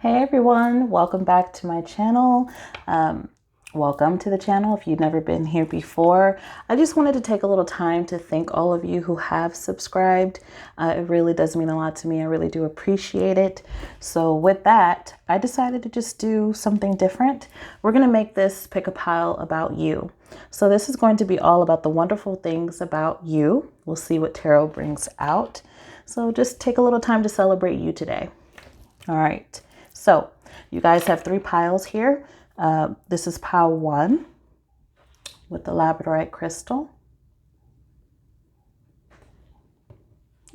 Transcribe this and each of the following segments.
Hey everyone, welcome back to my channel. Welcome to the channel if you've never been here before. I just wanted to take a little time to thank all of you who have subscribed. It really does mean a lot to me. I really do appreciate it. So with that, I decided to just do something different. We're going to make this pick a pile about you. So this is going to be all about the wonderful things about you. We'll see what tarot brings out. So just take a little time to celebrate you today. All right. So you guys have three piles here. This is pile 1 with the labradorite crystal.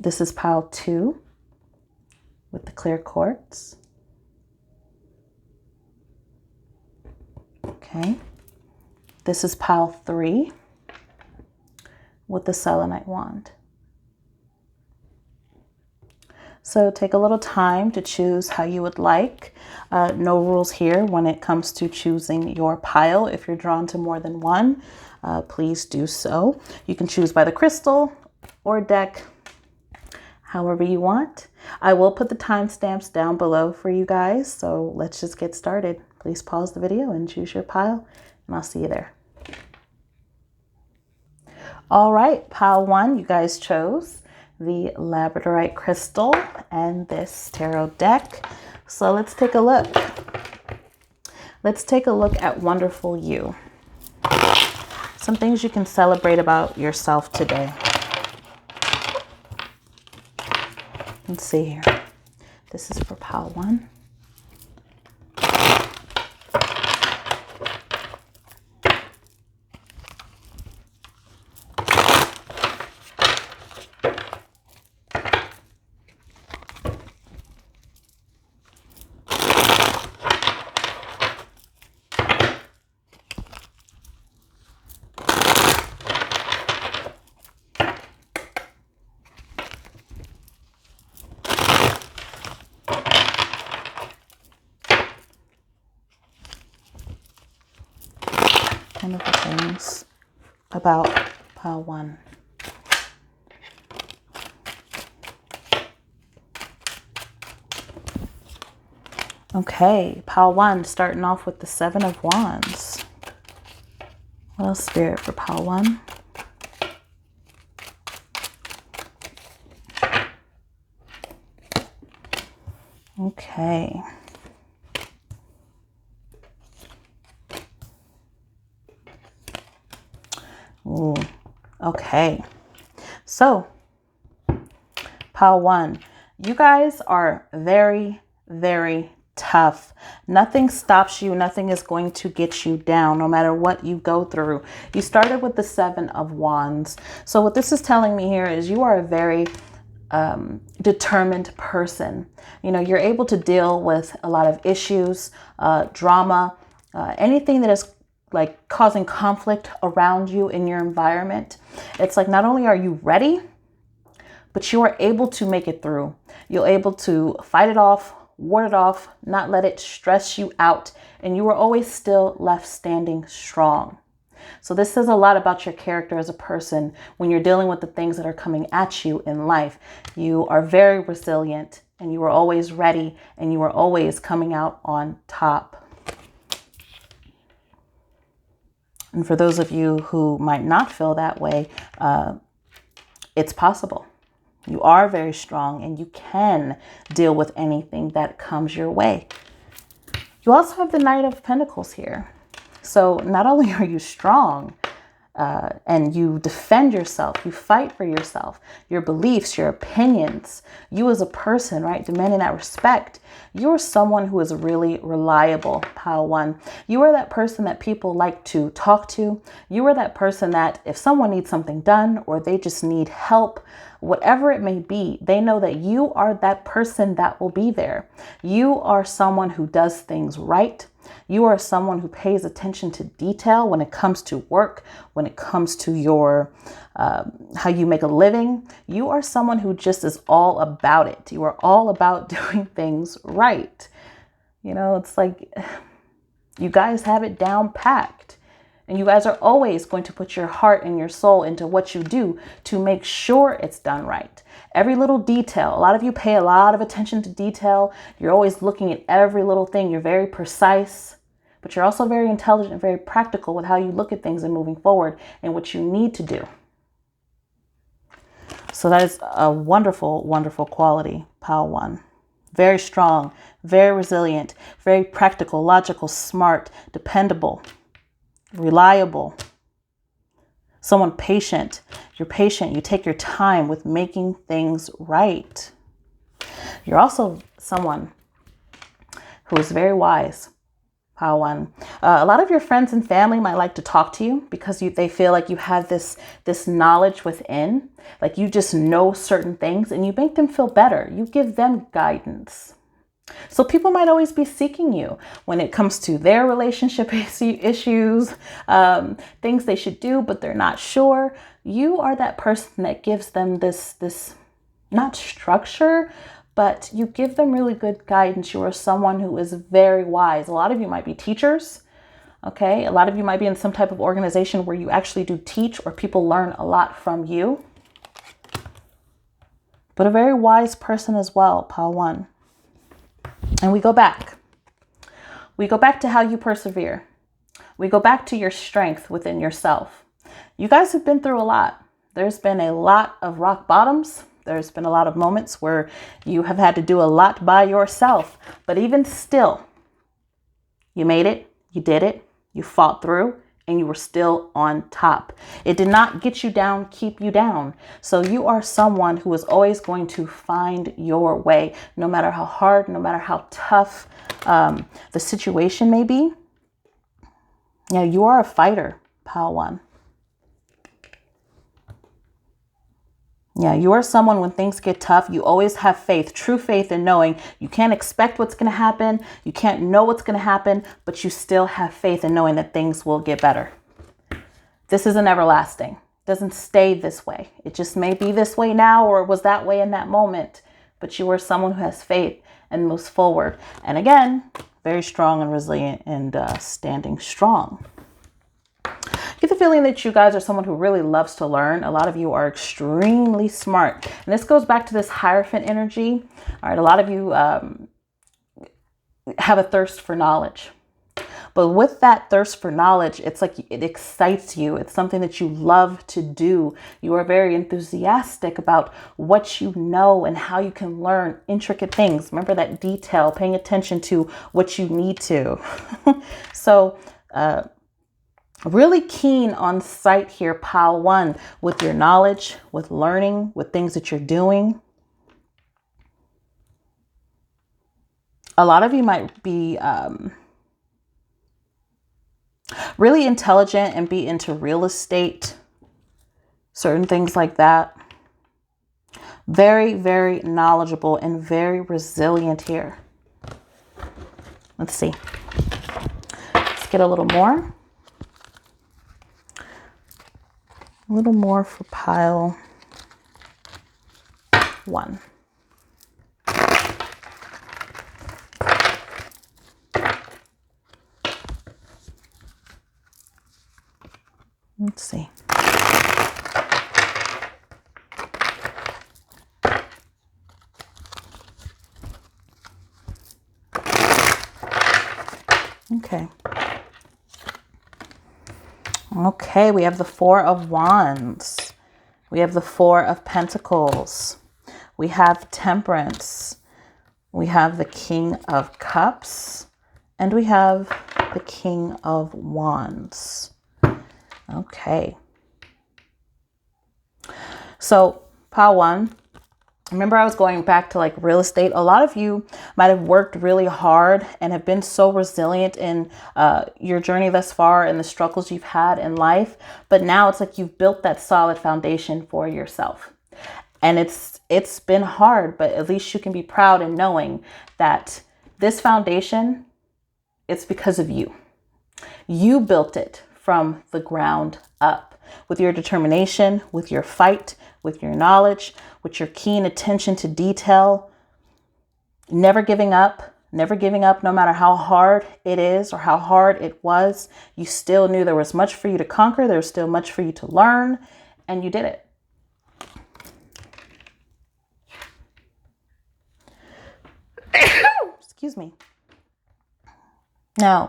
This is pile 2 with the clear quartz. Okay. This is pile 3 with the selenite wand. So take a little time to choose how you would like. No rules here when it comes to choosing your pile. If you're drawn to more than one, please do so. You can choose by the crystal or deck, however you want. I will put the timestamps down below for you guys. So let's just get started. Please pause the video and choose your pile, and I'll see you there. All right, pile 1, you guys chose the labradorite crystal and this tarot deck. So let's take a look. Let's take a look at wonderful you. Some things you can celebrate about yourself today. Let's see here. This is for pile 1. Wonderful things about pile 1. Okay, pile 1, starting off with the 7 of Wands. What else, Spirit, for pile 1? Okay. Ooh, okay. So, pile 1, you guys are very, very tough. Nothing stops you. Nothing is going to get you down, no matter what you go through. You started with the 7 of Wands. So what this is telling me here is you are a very determined person. You know, you're able to deal with a lot of issues, drama, anything that is like causing conflict around you in your environment. It's like not only are you ready, but you are able to make it through. You're able to fight it off, ward it off, not let it stress you out, and you are always still left standing strong. So this says a lot about your character as a person when you're dealing with the things that are coming at you in life. You are very resilient, and you are always ready, and you are always coming out on top. And for those of you who might not feel that way, it's possible. You are very strong and you can deal with anything that comes your way. You also have the Knight of Pentacles here. So not only are you strong and you defend yourself, you fight for yourself, your beliefs, your opinions, you as a person, right, demanding that respect. You are someone who is really reliable, pile 1. You are that person that people like to talk to. You are that person that if someone needs something done or they just need help, whatever it may be, they know that you are that person that will be there. You are someone who does things right. You are someone who pays attention to detail when it comes to work, when it comes to your how you make a living. You are someone who just is all about it. You are all about doing things right. You know, it's like you guys have it down packed. And you guys are always going to put your heart and your soul into what you do to make sure it's done right. Every little detail. A lot of you pay a lot of attention to detail. You're always looking at every little thing. You're very precise, but you're also very intelligent and very practical with how you look at things and moving forward and what you need to do. So that is a wonderful, wonderful quality, Pile 1. Very strong, very resilient, very practical, logical, smart, dependable, reliable. Someone patient. You're patient. You take your time with making things right. You're also someone who is very wise. Pile 1. A lot of your friends and family might like to talk to you because they feel like you have this knowledge within, like you just know certain things and you make them feel better. You give them guidance. So people might always be seeking you when it comes to their relationship issues, things they should do, but they're not sure. You are that person that gives them this not structure, but you give them really good guidance. You are someone who is very wise. A lot of you might be teachers. Okay. A lot of you might be in some type of organization where you actually do teach or people learn a lot from you. But a very wise person as well, Pile 1. And we go back. We go back to how you persevere. We go back to your strength within yourself. You guys have been through a lot. There's been a lot of rock bottoms. There's been a lot of moments where you have had to do a lot by yourself, but even still, you made it, you did it, you fought through, and you were still on top. It did not get you down, keep you down. So you are someone who is always going to find your way, no matter how hard, no matter how tough the situation may be. Yeah, you are a fighter, Pile 1. Yeah, you are someone when things get tough, you always have faith, true faith in knowing you can't expect what's going to happen. You can't know what's going to happen, but you still have faith in knowing that things will get better. This isn't everlasting. It doesn't stay this way. It just may be this way now or it was that way in that moment, but you are someone who has faith and moves forward. And again, very strong and resilient and standing strong. Get the feeling that you guys are someone who really loves to learn. A lot of you are extremely smart. And this goes back to this Hierophant energy. All right, a lot of you have a thirst for knowledge. But with that thirst for knowledge, it's like it excites you. It's something that you love to do. You are very enthusiastic about what you know and how you can learn intricate things. Remember that detail, paying attention to what you need to. So, really keen on sight here, Pile 1, with your knowledge, with learning, with things that you're doing. A lot of you might be really intelligent and be into real estate, certain things like that. Very, very knowledgeable and very resilient here. Let's see. Let's get a little more. A little more for Pile 1. Let's see. Okay. Okay, we have the Four of Wands. We have the Four of Pentacles. We have Temperance. We have the King of Cups. And we have the King of Wands. Okay. So, Pile 1. Remember I was going back to like real estate. A lot of you might have worked really hard and have been so resilient in your journey thus far and the struggles you've had in life. But now it's like you've built that solid foundation for yourself. And it's been hard, but at least you can be proud in knowing that this foundation, it's because of you. You built it from the ground up with your determination, with your fight, with your knowledge, with your keen attention to detail, never giving up, never giving up, no matter how hard it is or how hard it was. You still knew there was much for you to conquer. There was still much for you to learn, and you did it. Excuse me. Now,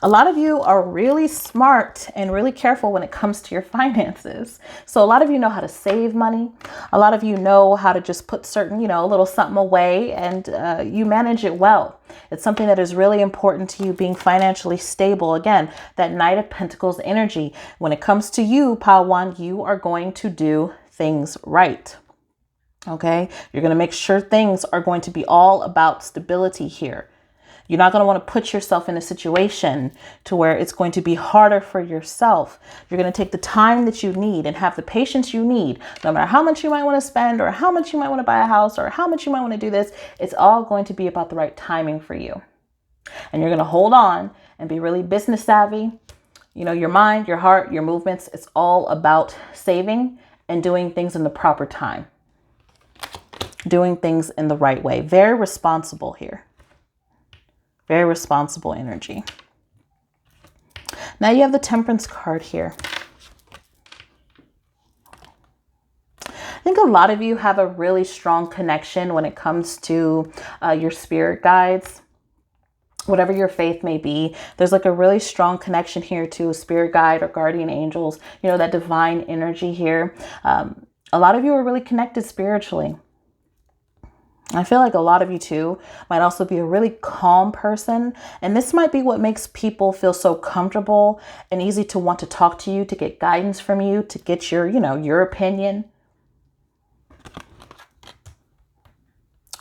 a lot of you are really smart and really careful when it comes to your finances. So a lot of you know how to save money. A lot of you know how to just put certain, a little something away, and you manage it well. It's something that is really important to you, being financially stable. Again, that Knight of Pentacles energy. When it comes to you, Pile 1, you are going to do things right. Okay? You're going to make sure things are going to be all about stability here. You're not going to want to put yourself in a situation to where it's going to be harder for yourself. You're going to take the time that you need and have the patience you need, no matter how much you might want to spend or how much you might want to buy a house or how much you might want to do this. It's all going to be about the right timing for you. And you're going to hold on and be really business savvy. Your mind, your heart, your movements, it's all about saving and doing things in the proper time. Doing things in the right way. Very responsible here. Very responsible energy. Now you have the Temperance card here. I think a lot of you have a really strong connection when it comes to your spirit guides. Whatever your faith may be, there's like a really strong connection here to a spirit guide or guardian angels, that divine energy here. A lot of you are really connected spiritually. I feel like a lot of you too might also be a really calm person. And this might be what makes people feel so comfortable and easy to want to talk to you, to get guidance from you, to get your, your opinion.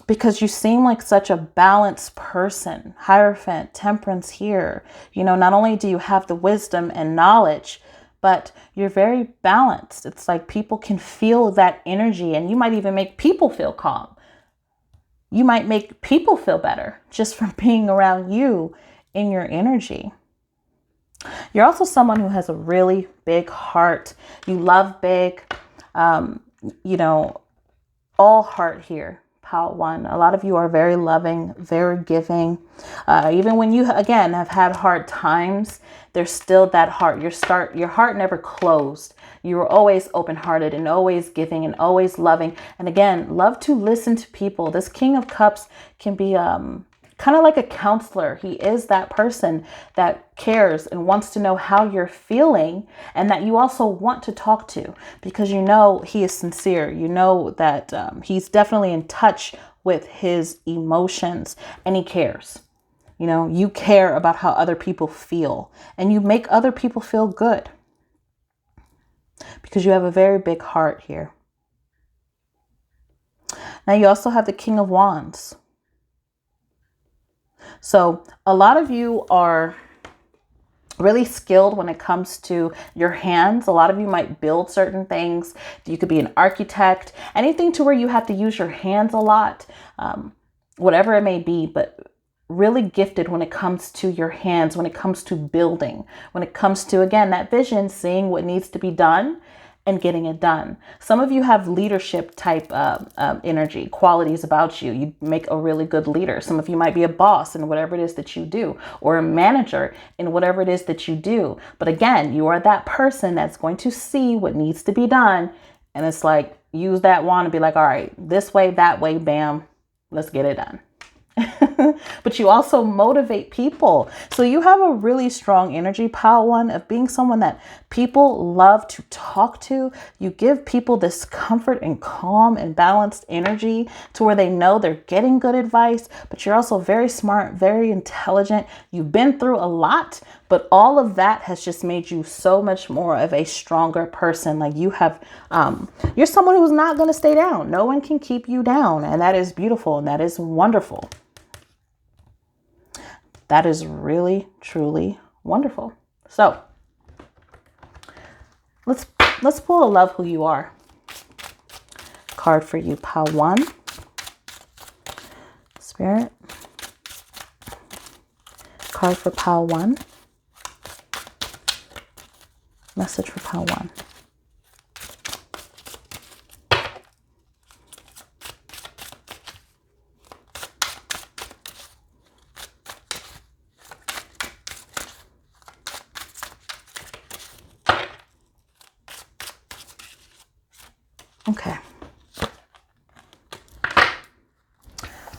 Because you seem like such a balanced person. Hierophant, Temperance here. Not only do you have the wisdom and knowledge, but you're very balanced. It's like people can feel that energy, and you might even make people feel calm. You might make people feel better just from being around you in your energy. You're also someone who has a really big heart. You love big, all heart here. Pile 1. A lot of you are very loving, very giving. Even when you, again, have had hard times, there's still that heart. Your heart never closed. You were always open-hearted and always giving and always loving. And again, love to listen to people. This King of Cups can be kind of like a counselor. He is that person that cares and wants to know how you're feeling, and that you also want to talk to, because he is sincere. That he's definitely in touch with his emotions, and he cares. You care about how other people feel, and you make other people feel good because you have a very big heart here. Now you also have the King of Wands. So a lot of you are really skilled when it comes to your hands. A lot of you might build certain things. You could be an architect, anything to where you have to use your hands a lot, whatever it may be, but really gifted when it comes to your hands, when it comes to building, when it comes to, again, that vision, seeing what needs to be done and getting it done. Some of you have leadership type energy, qualities about you. You make a really good leader. Some of you might be a boss in whatever it is that you do, or a manager in whatever it is that you do. But again, you are that person that's going to see what needs to be done. And it's like, use that wand and be like, all right, this way, that way, bam, let's get it done. But you also motivate people. So you have a really strong energy, Pile 1, of being someone that people love to talk to. You give people this comfort and calm and balanced energy to where they know they're getting good advice, but you're also very smart, very intelligent. You've been through a lot, but all of that has just made you so much more of a stronger person. Like you have, you're someone who's not going to stay down. No one can keep you down. And that is beautiful. And that is wonderful. That is really, truly wonderful. So let's pull a Love Who You Are card for you, Pile 1. Spirit. Card for Pile 1. Message for Pile 1. Okay.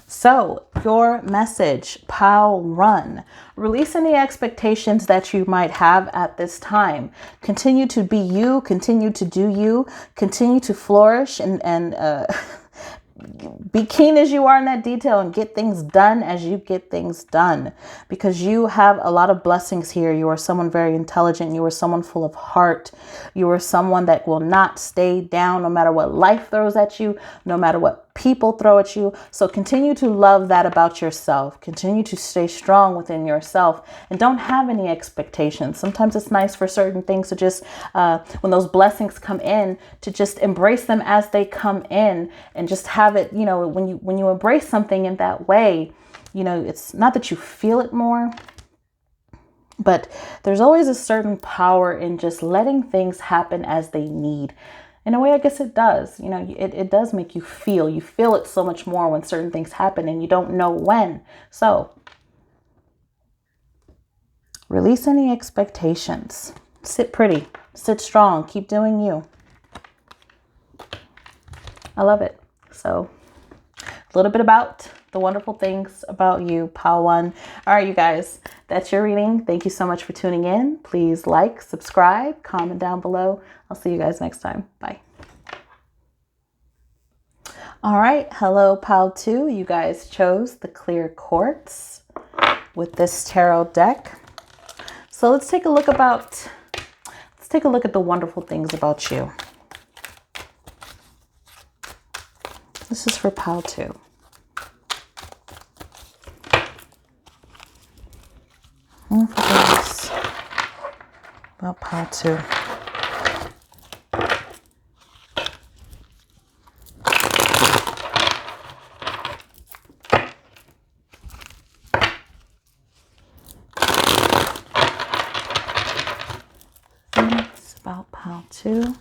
So your message, pile run. Release any expectations that you might have at this time. Continue to be you, continue to do you, continue to flourish and be keen as you are in that detail and get things done as you get things done, because you have a lot of blessings here. You are someone very intelligent. You are someone full of heart. You are someone that will not stay down no matter what life throws at you, no matter what people throw at you. So continue to love that about yourself. Continue to stay strong within yourself and don't have any expectations. Sometimes it's nice for certain things to just, when those blessings come in, to just embrace them as they come in and just have it, you know, when you embrace something in that way, you know, it's not that you feel it more, but there's always a certain power in just letting things happen as they need. In a way, I guess it does. You know, it does make you feel it so much more when certain things happen and you don't know when. So release any expectations. Sit pretty, sit strong, keep doing you. I love it. So a little bit about the wonderful things about you, Pile 1. All right, you guys, that's your reading. Thank you so much for tuning in. Please like, subscribe, comment down below. I'll see you guys next time. Bye. All right. Hello, Pile 2. You guys chose the clear quartz with this tarot deck. So let's take a look at the wonderful things about you. This is for Pile 2. About Pile 2. It's about Pile 2.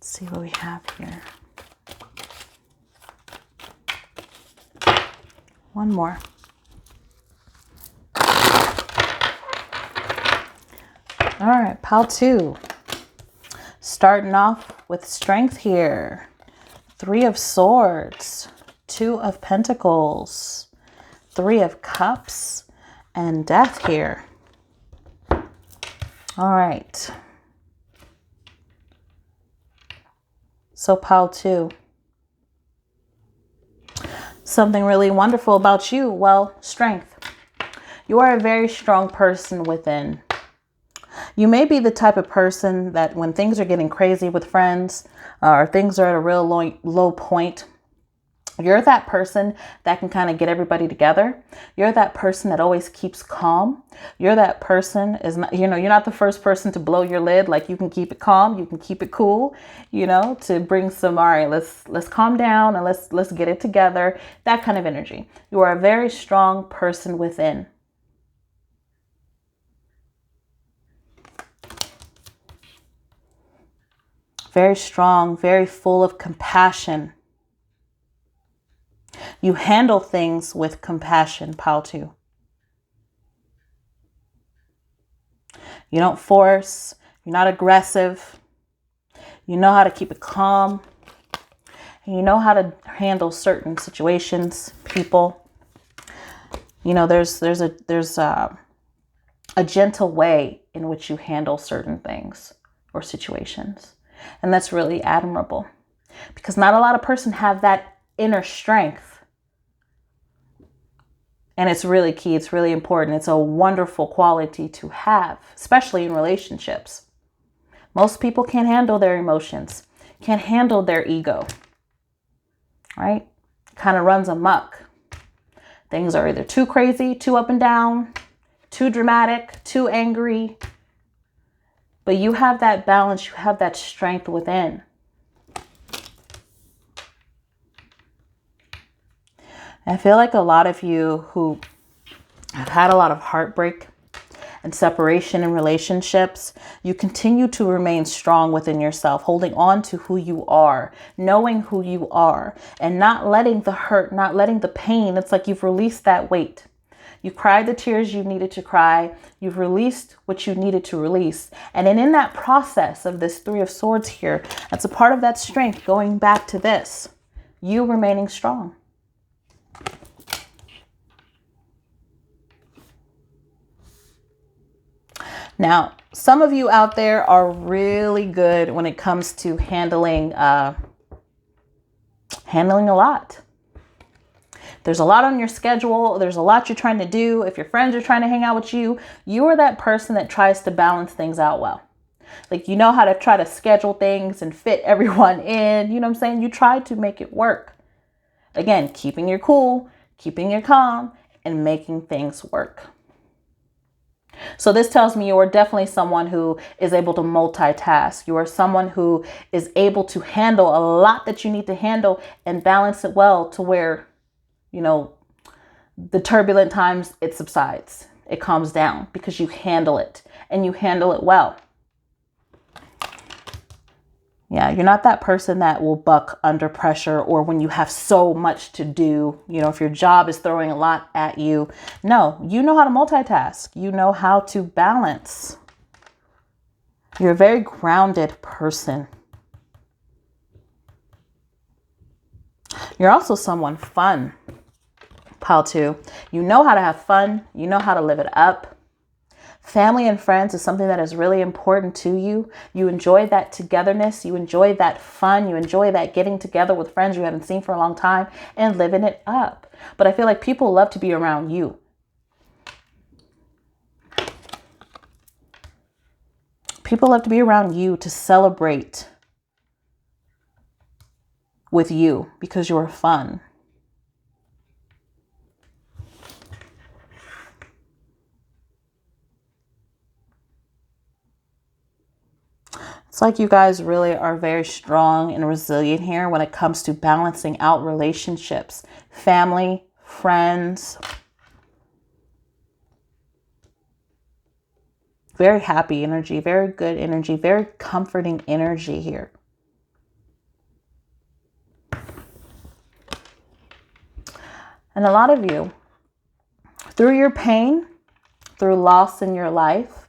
Let's see what we have here. One more. All right, Pile 2. Starting off with strength here. 3 of Swords, 2 of Pentacles, 3 of Cups, and Death here. All right. So Pile 2. Something really wonderful about you. Well, strength. You are a very strong person within. You may be the type of person that when things are getting crazy with friends or things are at a real low point, you're that person that can kind of get everybody together. You're that person that always keeps calm. You're that person you're not the first person to blow your lid. Like, you can keep it calm, you can keep it cool, to bring some, all right, let's calm down and let's get it together. That kind of energy. You are a very strong person within. Very strong, very full of compassion. You handle things with compassion, Pile 2. You don't force. You're not aggressive. You know how to keep it calm. And you know how to handle certain situations, people. There's a gentle way in which you handle certain things or situations. And that's really admirable, because not a lot of person have that inner strength. And it's really key. It's really important. It's a wonderful quality to have, especially in relationships. Most people can't handle their emotions, can't handle their ego, right? Kind of runs amok. Things are either too crazy, too up and down, too dramatic, too angry. But you have that balance. You have that strength within. I feel like a lot of you who have had a lot of heartbreak and separation in relationships, you continue to remain strong within yourself, holding on to who you are, knowing who you are, and not letting the hurt, not letting the pain. It's like you've released that weight. You cried the tears you needed to cry. You've released what you needed to release. And then in that process of this Three of Swords here, that's a part of that strength going back to this, you remaining strong. Now, some of you out there are really good when it comes to handling a lot. There's a lot on your schedule. There's a lot you're trying to do. If your friends are trying to hang out with you, you are that person that tries to balance things out well. Like, you know how to try to schedule things and fit everyone in. You know what I'm saying? You try to make it work. Again, keeping your cool, keeping your calm, and making things work. So this tells me you are definitely someone who is able to multitask. You are someone who is able to handle a lot that you need to handle and balance it well to where, you know, the turbulent times, it subsides. It calms down because you handle it and you handle it well. Yeah, you're not that person that will buck under pressure or when you have so much to do, you know, if your job is throwing a lot at you. No, you know how to multitask. You know how to balance. You're a very grounded person. You're also someone fun, pile 2. You know how to have fun. You know how to live it up. Family and friends is something that is really important to you. You enjoy that togetherness. You enjoy that fun. You enjoy that getting together with friends you haven't seen for a long time and living it up. But I feel like people love to be around you. People love to be around you to celebrate with you because you're fun. It's like you guys really are very strong and resilient here when it comes to balancing out relationships, family, friends. Very happy energy, very good energy, very comforting energy here. And a lot of you, through your pain, through loss in your life,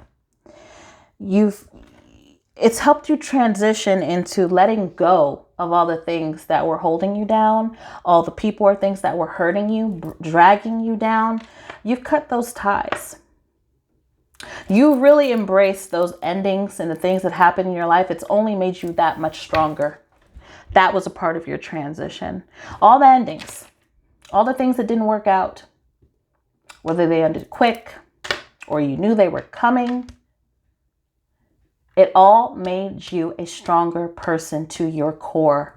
it's helped you transition into letting go of all the things that were holding you down, all the people or things that were hurting you, dragging you down. You've cut those ties. You really embraced those endings and the things that happened in your life. It's only made you that much stronger. That was a part of your transition. All the endings, all the things that didn't work out, whether they ended quick or you knew they were coming, it all made you a stronger person to your core,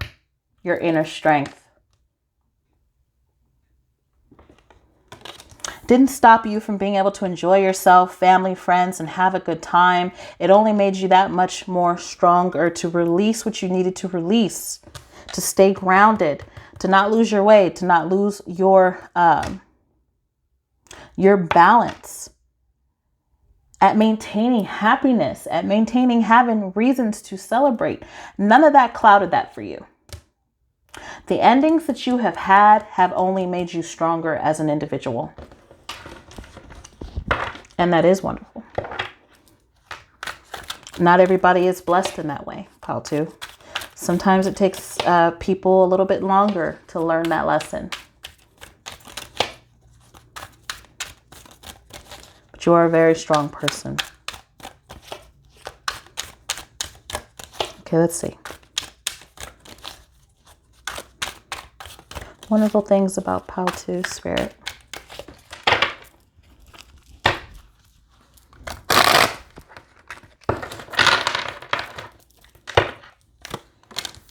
your inner strength. Didn't stop you from being able to enjoy yourself, family, friends, and have a good time. It only made you that much more stronger to release what you needed to release, to stay grounded, to not lose your way, to not lose your balance. At maintaining happiness, at maintaining having reasons to celebrate. None of that clouded that for you. The endings that you have had have only made you stronger as an individual. And that is wonderful. Not everybody is blessed in that way, pile 2. Sometimes it takes people a little bit longer to learn that lesson. You are a very strong person. Okay, let's see. Wonderful things about pile 2, Spirit.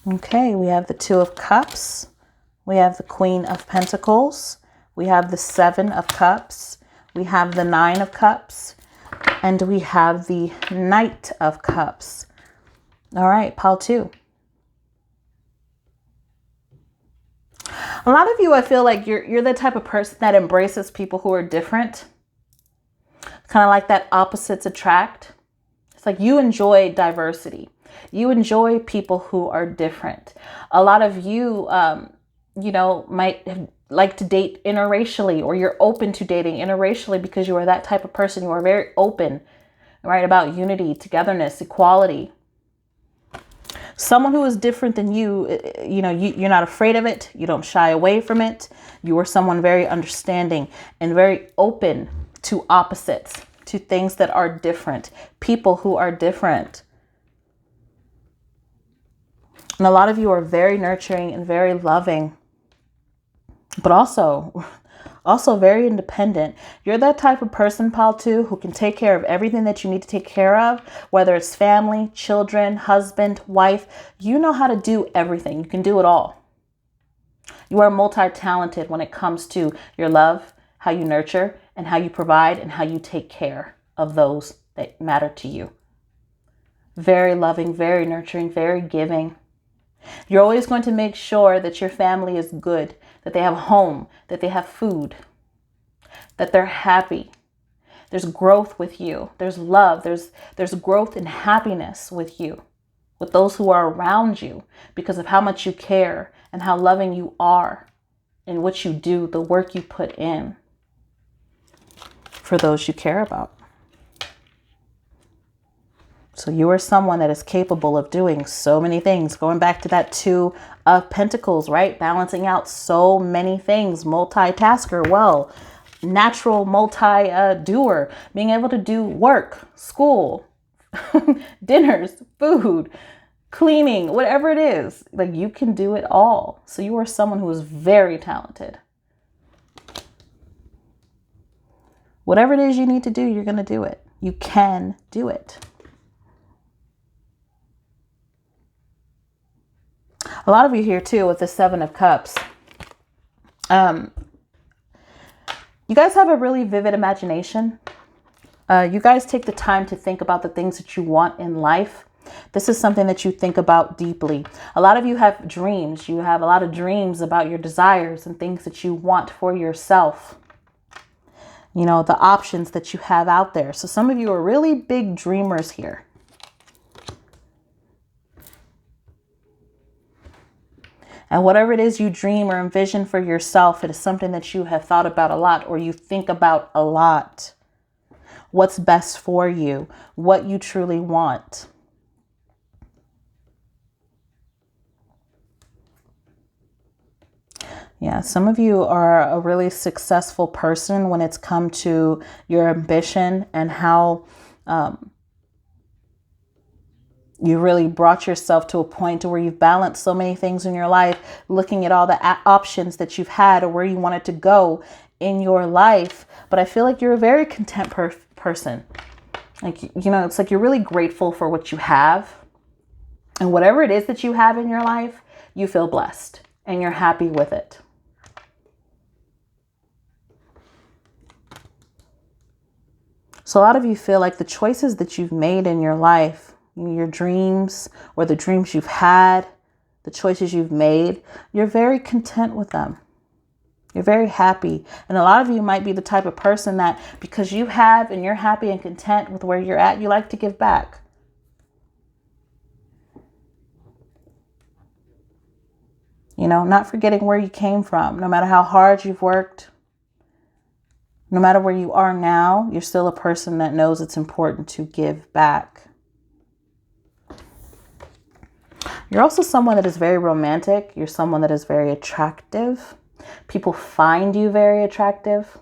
Okay, we have the 2 of Cups. We have the Queen of Pentacles. We have the 7 of Cups. We have the 9 of Cups, and we have the Knight of Cups. All right, pile 2. A lot of you, I feel like you're the type of person that embraces people who are different. Kind of like that opposites attract. It's like you enjoy diversity. You enjoy people who are different. A lot of you, you know, might like to date interracially, or you're open to dating interracially because you are that type of person. You are very open, right, about unity, togetherness, equality. Someone who is different than you, you're not afraid of it. You don't shy away from it. You are someone very understanding and very open to opposites, to things that are different, people who are different. And a lot of you are very nurturing and very loving, but also very independent. You're that type of person, pal, too, who can take care of everything that you need to take care of, whether it's family, children, husband, wife. You know how to do everything. You can do it all. You are multi-talented when it comes to your love, how you nurture, and how you provide, and how you take care of those that matter to you. Very loving, very nurturing, very giving. You're always going to make sure that your family is good, that they have a home, that they have food, that they're happy. There's growth with you. There's love. There's growth and happiness with you, with those who are around you, because of how much you care and how loving you are and what you do, the work you put in for those you care about. So you are someone that is capable of doing so many things. Going back to that 2 of Pentacles, right? Balancing out so many things. Multitasker, well, natural multi-doer. Being able to do work, school, dinners, food, cleaning, whatever it is. Like, you can do it all. So you are someone who is very talented. Whatever it is you need to do, you're going to do it. You can do it. A lot of you here too with the 7 of Cups. You guys have a really vivid imagination. You guys take the time to think about the things that you want in life. This is something that you think about deeply. A lot of you have dreams. You have a lot of dreams about your desires and things that you want for yourself. You know, the options that you have out there. So some of you are really big dreamers here. And whatever it is you dream or envision for yourself, it is something that you have thought about a lot, or you think about a lot. What's best for you, what you truly want. Yeah, some of you are a really successful person when it's come to your ambition and how you really brought yourself to a point to where you've balanced so many things in your life, looking at all the options that you've had or where you wanted to go in your life. But I feel like you're a very content person. Like, you know, it's like you're really grateful for what you have. And whatever it is that you have in your life, you feel blessed and you're happy with it. So a lot of you feel like the choices that you've made in your life, your dreams or the dreams you've had, the choices you've made, you're very content with them. You're very happy. And a lot of you might be the type of person that because you have and you're happy and content with where you're at, you like to give back. You know, not forgetting where you came from, no matter how hard you've worked. No matter where you are now, you're still a person that knows it's important to give back. You're also someone that is very romantic. You're someone that is very attractive. People find you very attractive.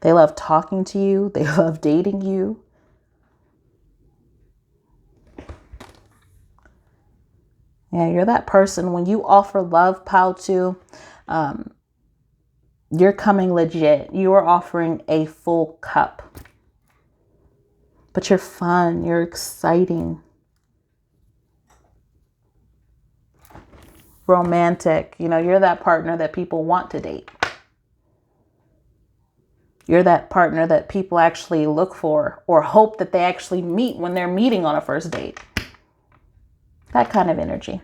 They love talking to you. They love dating you. Yeah, you're that person. When you offer love, pal, too, you're coming legit. You are offering a full cup. But you're fun. You're exciting. Romantic. You know, you're that partner that people want to date. You're that partner that people actually look for or hope that they actually meet when they're meeting on a first date. That kind of energy.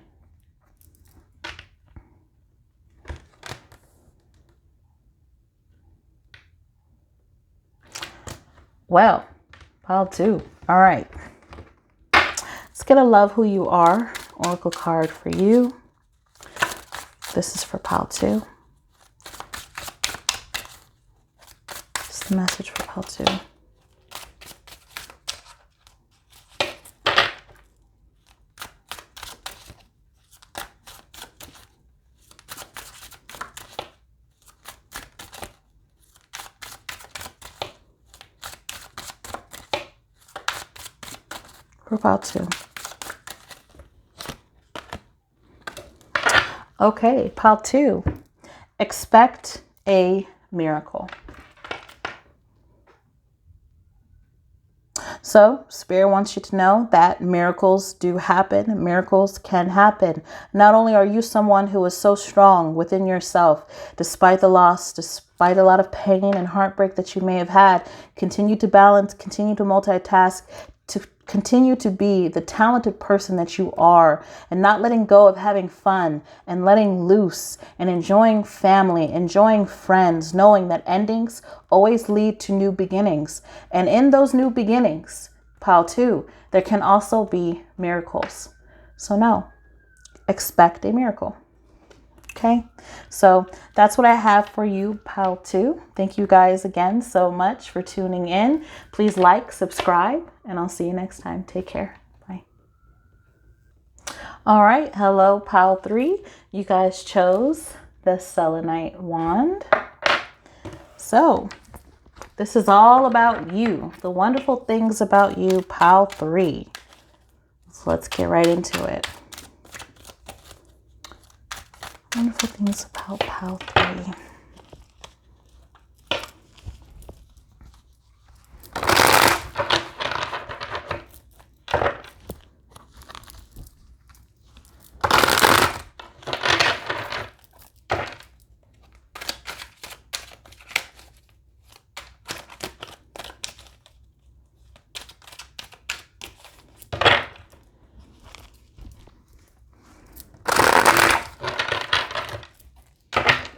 Well, pile 2. All right. Let's get a Love Who You Are Oracle card for you. This is for pile 2. What's the message for pile 2? For pile 2. Okay, pile 2. Expect a miracle. So, Spirit wants you to know that miracles do happen. Miracles can happen. Not only are you someone who is so strong within yourself, despite the loss, despite a lot of pain and heartbreak that you may have had, continue to balance, continue to multitask, to continue to be the talented person that you are, and not letting go of having fun and letting loose and enjoying family, enjoying friends, knowing that endings always lead to new beginnings. And in those new beginnings, pile 2, there can also be miracles. So no, expect a miracle. Okay, so that's what I have for you, pile 2. Thank you guys again so much for tuning in. Please like, subscribe, and I'll see you next time. Take care. Bye. All right. Hello, pile 3. You guys chose the selenite wand. So this is all about you, the wonderful things about you, pile 3. So let's get right into it. Wonderful things about pile 3.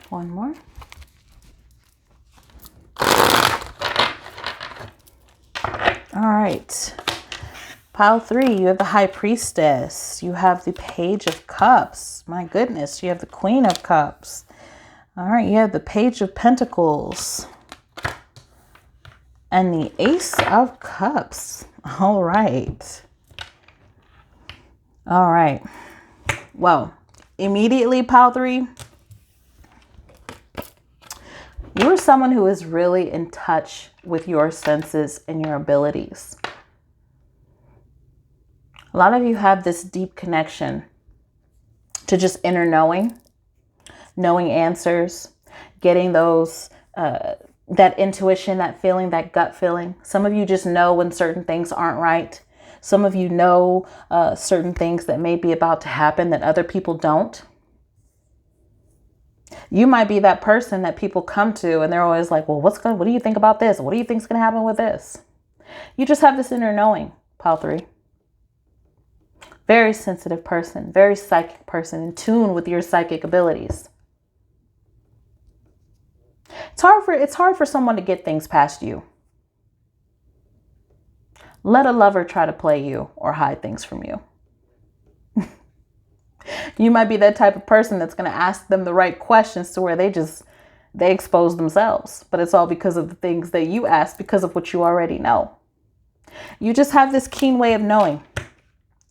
One more. All right. Pile 3, you have the High Priestess. You have the Page of Cups. My goodness, you have the Queen of Cups. All right, you have the Page of Pentacles. And the Ace of Cups. All right. All right. Well, immediately, pile 3, you are someone who is really in touch with your senses and your abilities. A lot of you have this deep connection to just inner knowing, knowing answers, getting those, that intuition, that feeling, that gut feeling. Some of you just know when certain things aren't right. Some of you know certain things that may be about to happen that other people don't. You might be that person that people come to and they're always like, well, what do you think about this? What do you think is going to happen with this? You just have this inner knowing, pile 3. Very sensitive person, very psychic person, in tune with your psychic abilities. It's hard for someone to get things past you. Let a lover try to play you or hide things from you. You might be that type of person that's going to ask them the right questions to where they expose themselves. But it's all because of the things that you ask, because of what you already know. You just have this keen way of knowing.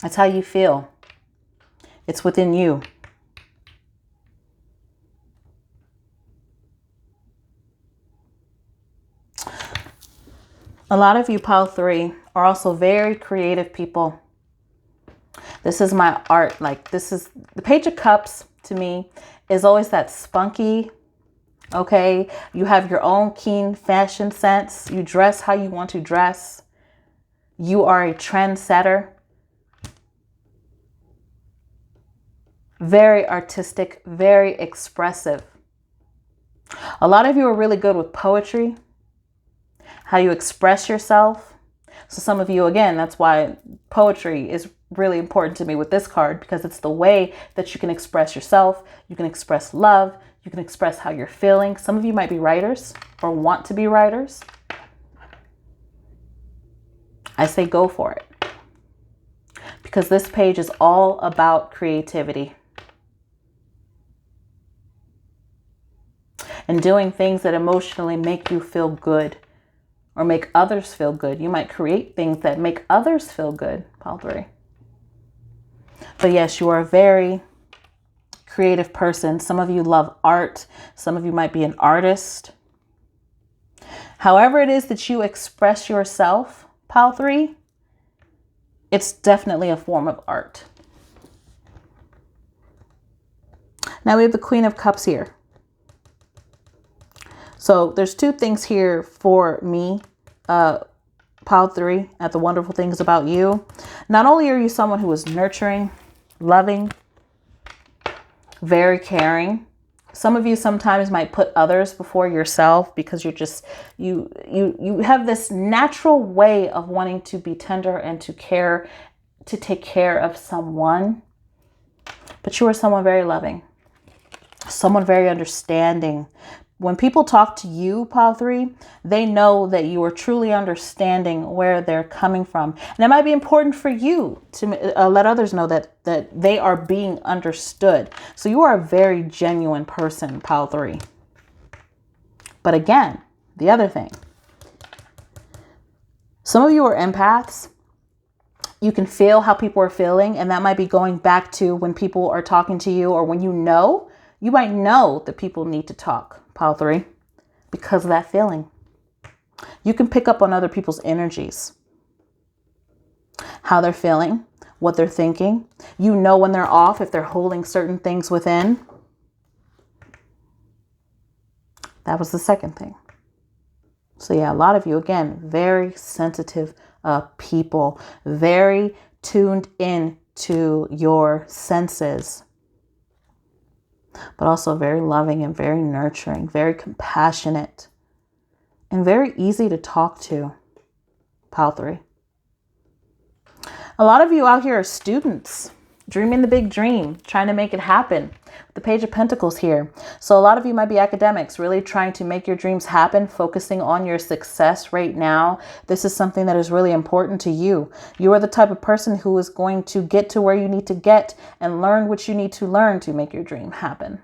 That's how you feel. It's within you. A lot of you, pile 3, are also very creative people. This is my art. Like, this is the Page of Cups to me is always that spunky. Okay. You have your own keen fashion sense. You dress how you want to dress. You are a trendsetter. Very artistic, very expressive. A lot of you are really good with poetry, how you express yourself. So some of you, again, that's why poetry is really important to me with this card, because it's the way that you can express yourself. You can express love. You can express how you're feeling. Some of you might be writers or want to be writers. I say go for it, because this page is all about creativity and doing things that emotionally make you feel good or make others feel good. You might create things that make others feel good, pile 3. But yes, you are a very creative person. Some of you love art. Some of you might be an artist. However it is that you express yourself, pile 3, it's definitely a form of art. Now we have the Queen of Cups here. So there's two things here for me, pile 3, at the wonderful things about you. Not only are you someone who is nurturing, loving, very caring. Some of you sometimes might put others before yourself because you're just, you have this natural way of wanting to be tender and to care, to take care of someone. But you are someone very loving, someone very understanding. When people talk to you, pile 3, they know that you are truly understanding where they're coming from. And it might be important for you to let others know that they are being understood. So you are a very genuine person, pile 3. But again, the other thing, some of you are empaths. You can feel how people are feeling, and that might be going back to when people are talking to you, or when you might know that people need to talk, pile 3, because of that feeling. You can pick up on other people's energies, how they're feeling, what they're thinking. You know when they're off, if they're holding certain things within. That was the second thing. So yeah, a lot of you, again, very sensitive people, very tuned in to your senses, but also very loving and very nurturing, very compassionate, and very easy to talk to, pile 3. A lot of you out here are students, dreaming the big dream, trying to make it happen. The Page of Pentacles here. So a lot of you might be academics, really trying to make your dreams happen, focusing on your success right now. This is something that is really important to you. You are the type of person who is going to get to where you need to get and learn what you need to learn to make your dream happen.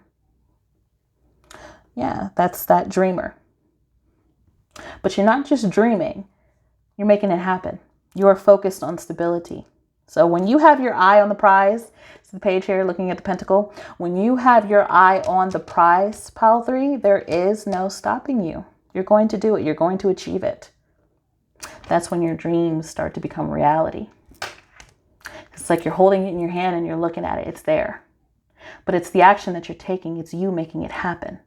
Yeah, that's that dreamer. But you're not just dreaming, you're making it happen. You are focused on stability. So when you have your eye on the prize, it's the page here looking at the pentacle. When you have your eye on the prize, pile 3, there is no stopping you. You're going to do it. You're going to achieve it. That's when your dreams start to become reality. It's like you're holding it in your hand and you're looking at it. It's there. But it's the action that you're taking. It's you making it happen.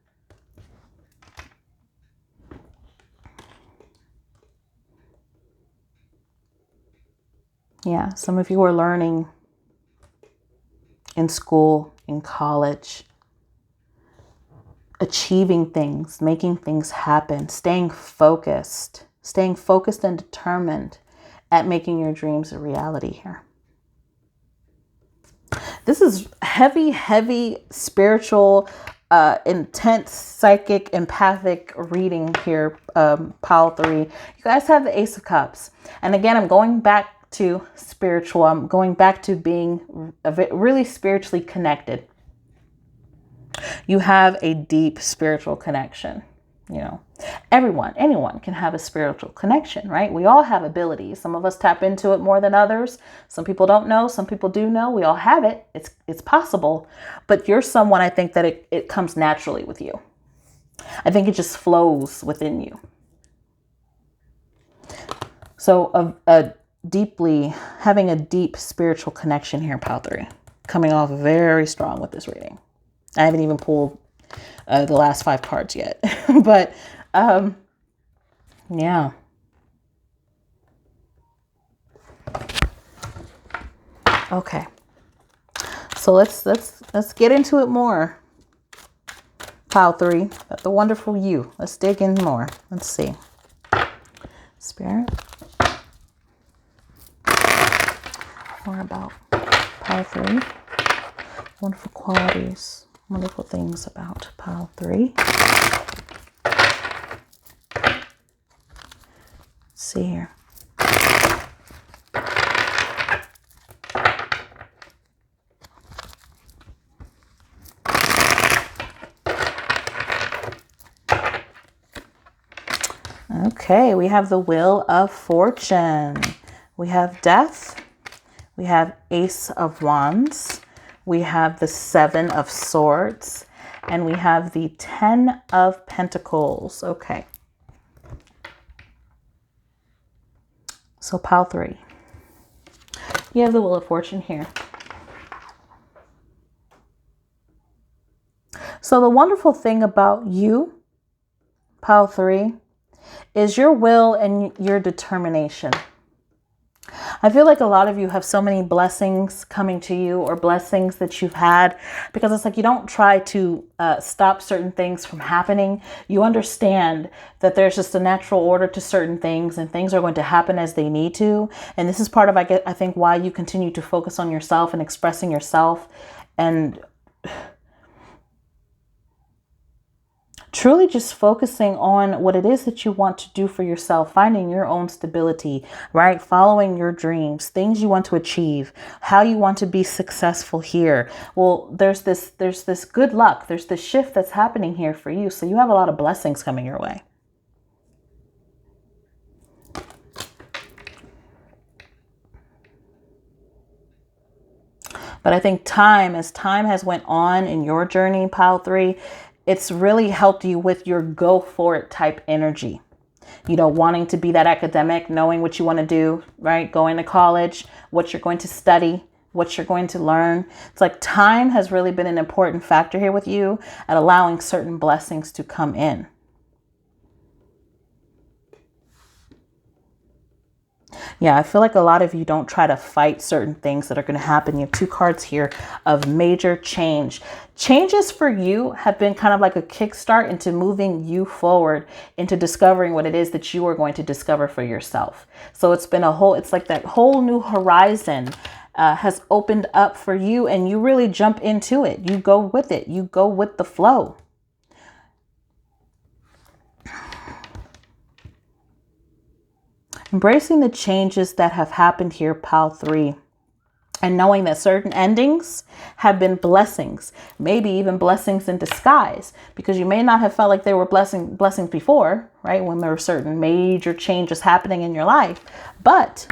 Yeah, some of you are learning in school, in college, achieving things, making things happen, staying focused and determined at making your dreams a reality here. This is heavy spiritual, intense, psychic, empathic reading here, pile 3. You guys have the Ace of Cups. And again, I'm going back to spiritual. I'm going back to being really spiritually connected. You have a deep spiritual connection. You know, anyone can have a spiritual connection, right? We all have abilities. Some of us tap into it more than others. Some people don't know. Some people do know. We all have it. It's possible. But you're someone, I think, that it comes naturally with you. I think it just flows within you. So having a deep spiritual connection here, pile 3, coming off very strong with this reading. I haven't even pulled the last 5 cards yet, but yeah. Okay, so let's get into it more, pile 3. The wonderful you. Let's dig in more. Let's see, Spirit. More about pile 3. Wonderful qualities, wonderful things about pile 3. Let's see here. Okay, we have the Wheel of Fortune. We have Death. We have Ace of Wands. We have the Seven of Swords. And we have the Ten of Pentacles. Okay. So pile 3. You have the Wheel of Fortune here. So the wonderful thing about you, pile 3, is your will and your determination. I feel like a lot of you have so many blessings coming to you, or blessings that you've had, because it's like you don't try to stop certain things from happening. You understand that there's just a natural order to certain things, and things are going to happen as they need to. And this is part of, I think, why you continue to focus on yourself and expressing yourself, and truly just focusing on what it is that you want to do for yourself, finding your own stability, right? Following your dreams, things you want to achieve, how you want to be successful here. Well, there's this good luck. There's this shift that's happening here for you. So you have a lot of blessings coming your way. But I think as time has went on in your journey, pile 3, it's really helped you with your go for it type energy. You know, wanting to be that academic, knowing what you want to do, right? Going to college, what you're going to study, what you're going to learn. It's like time has really been an important factor here with you at allowing certain blessings to come in. Yeah, I feel like a lot of you don't try to fight certain things that are going to happen. You have 2 cards here of major change. Changes for you have been kind of like a kickstart into moving you forward, into discovering what it is that you are going to discover for yourself. So it's been it's like that whole new horizon has opened up for you, and you really jump into it. You go with it. You go with the flow. Embracing the changes that have happened here, pile 3, and knowing that certain endings have been blessings, maybe even blessings in disguise, because you may not have felt like they were blessings before, right? When there were certain major changes happening in your life. But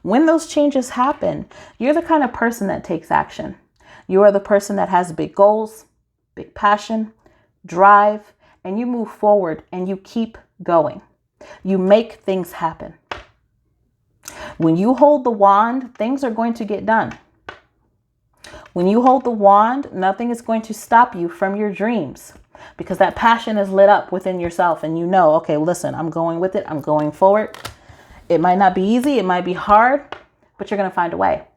when those changes happen, you're the kind of person that takes action. You are the person that has big goals, big passion, drive, and you move forward and you keep going. You make things happen. When you hold the wand, things are going to get done. When you hold the wand, nothing is going to stop you from your dreams, because that passion is lit up within yourself, and you know, okay, listen, I'm going with it. I'm going forward. It might not be easy. It might be hard, but you're going to find a way.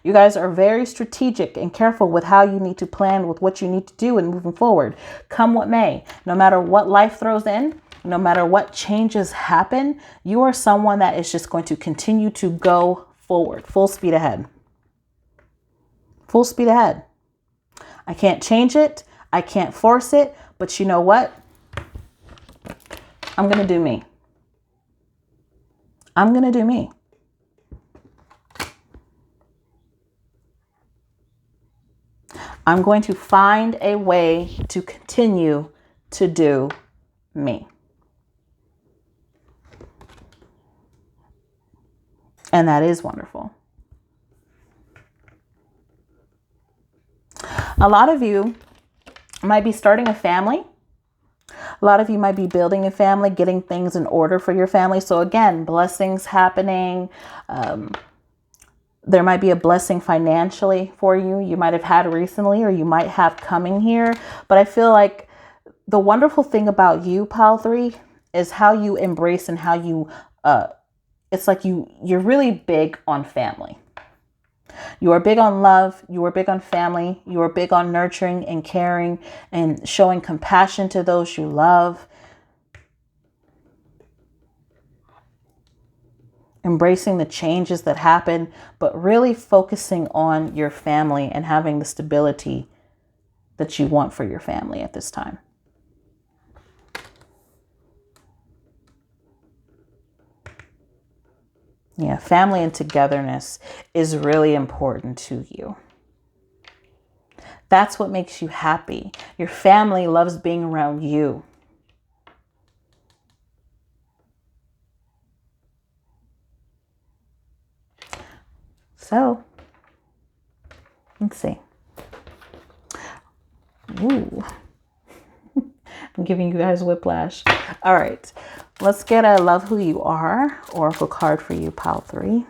You guys are very strategic and careful with how you need to plan, with what you need to do and moving forward. Come what may, no matter what life throws in, no matter what changes happen, you are someone that is just going to continue to go forward, full speed ahead. Full speed ahead. I can't change it. I can't force it. But you know what? I'm going to do me. I'm going to do me. I'm going to find a way to continue to do me. And that is wonderful. A lot of you might be starting a family. A lot of you might be building a family, getting things in order for your family. So again, blessings happening. There might be a blessing financially for you. You might have had recently, or you might have coming here. But I feel like the wonderful thing about you, pile 3, is how you embrace and how you, it's like you're really big on family. You are big on love. You are big on family. You are big on nurturing and caring and showing compassion to those you love. Embracing the changes that happen, but really focusing on your family and having the stability that you want for your family at this time. Yeah, family and togetherness is really important to you. That's what makes you happy. Your family loves being around you. So let's see. Ooh. I'm giving you guys whiplash. All right. Let's get a Love Who You Are oracle card for you, pile 3.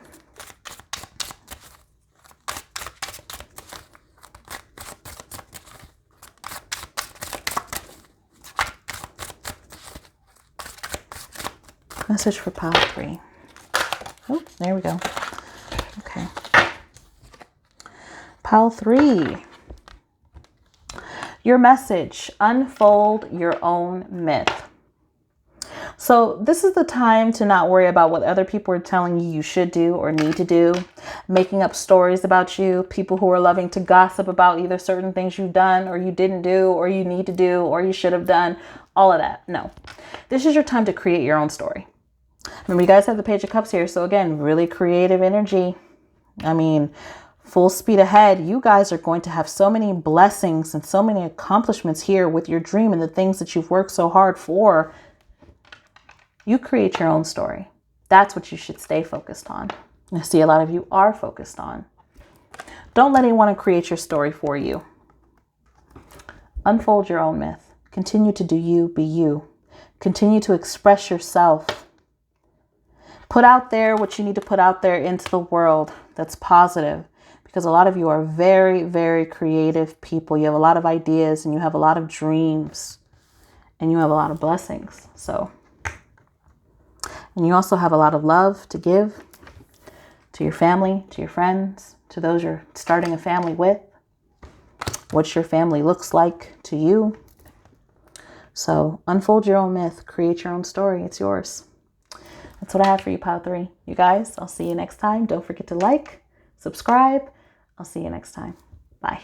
Message for pile 3. Oh, there we go. Okay. Pile 3. Your message, unfold your own myth. So this is the time to not worry about what other people are telling you should do or need to do, making up stories about you, people who are loving to gossip about either certain things you've done or you didn't do or you need to do or you should have done, all of that. No, this is your time to create your own story. Remember, you guys have the Page of Cups here. So again, really creative energy. I mean, full speed ahead. You guys are going to have so many blessings and so many accomplishments here with your dream and the things that you've worked so hard for. You create your own story. That's what you should stay focused on. I see a lot of you are focused on. Don't let anyone create your story for you. Unfold your own myth. Continue to do you, be you. Continue to express yourself. Put out there what you need to put out there into the world that's positive, because a lot of you are very, very creative people. You have a lot of ideas and you have a lot of dreams and you have a lot of blessings. And you also have a lot of love to give to your family, to your friends, to those you're starting a family with, what your family looks like to you. So unfold your own myth, create your own story. It's yours. That's what I have for you, pile 3. You guys, I'll see you next time. Don't forget to like, subscribe. I'll see you next time. Bye.